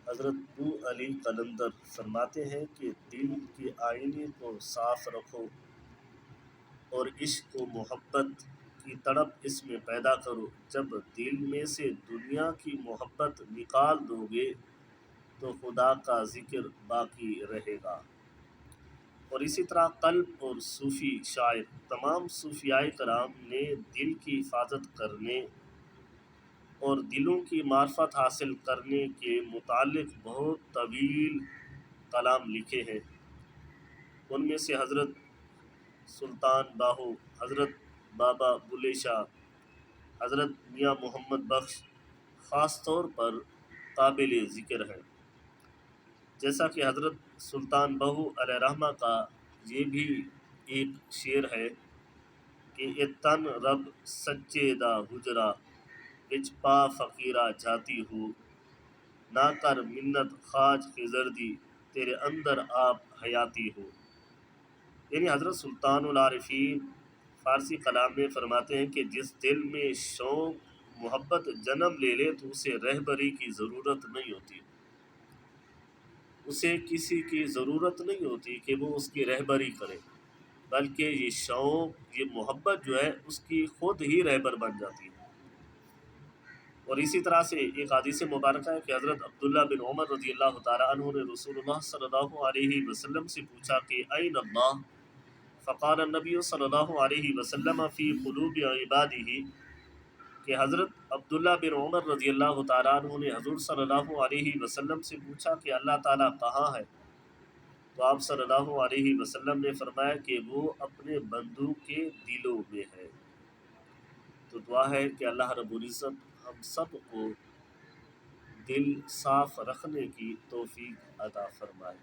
حضرت ابو علی قلندر فرماتے ہیں کہ دل کے آئینے کو صاف رکھو اور عشق و محبت کی تڑپ اس میں پیدا کرو۔ جب دل میں سے دنیا کی محبت نکال دو گے تو خدا کا ذکر باقی رہے گا۔ اور اسی طرح قلب اور صوفی شاعر تمام صوفیاء کرام نے دل کی حفاظت کرنے اور دلوں کی معرفت حاصل کرنے کے متعلق بہت طویل کلام لکھے ہیں۔ ان میں سے حضرت سلطان باہو، حضرت بابا بلے شاہ، حضرت میاں محمد بخش خاص طور پر قابل ذکر ہیں۔ جیسا کہ حضرت سلطان باہو علیہ رحمہ کا یہ بھی ایک شعر ہے کہ اے تن رب سچے دا حجرا وچ پا فقیرا جاتی ہو، نہ کر منت خواج خضر دی تیرے اندر آپ حیاتی ہو۔ یعنی حضرت سلطان العارفین فارسی کلام میں فرماتے ہیں کہ جس دل میں شوق محبت جنم لے لے تو اسے رہبری کی ضرورت نہیں ہوتی، اسے کسی کی ضرورت نہیں ہوتی کہ وہ اس کی رہبری کرے، بلکہ یہ شوق، یہ محبت جو ہے اس کی خود ہی رہبر بن جاتی ہے۔ اور اسی طرح سے ایک حدیث مبارکہ ہے کہ حضرت عبداللہ بن عمر رضی اللہ تعالیٰ عنہ نے رسول اللہ صلی اللہ علیہ وسلم سے پوچھا کہ این اللہ؟ فقال النبی صلی اللہ علیہ وسلم فی قلوب عبادہ، کہ حضرت عبداللہ بن عمر رضی اللہ تعالیٰ عنہ نے حضور صلی اللہ علیہ وسلم سے پوچھا کہ اللہ تعالیٰ کہاں ہے؟ تو آپ صلی اللہ علیہ وسلم نے فرمایا کہ وہ اپنے بندوں کے دلوں میں ہے۔ تو دعا ہے کہ اللہ رب العزت ہم سب کو دل صاف رکھنے کی توفیق عطا فرمائے۔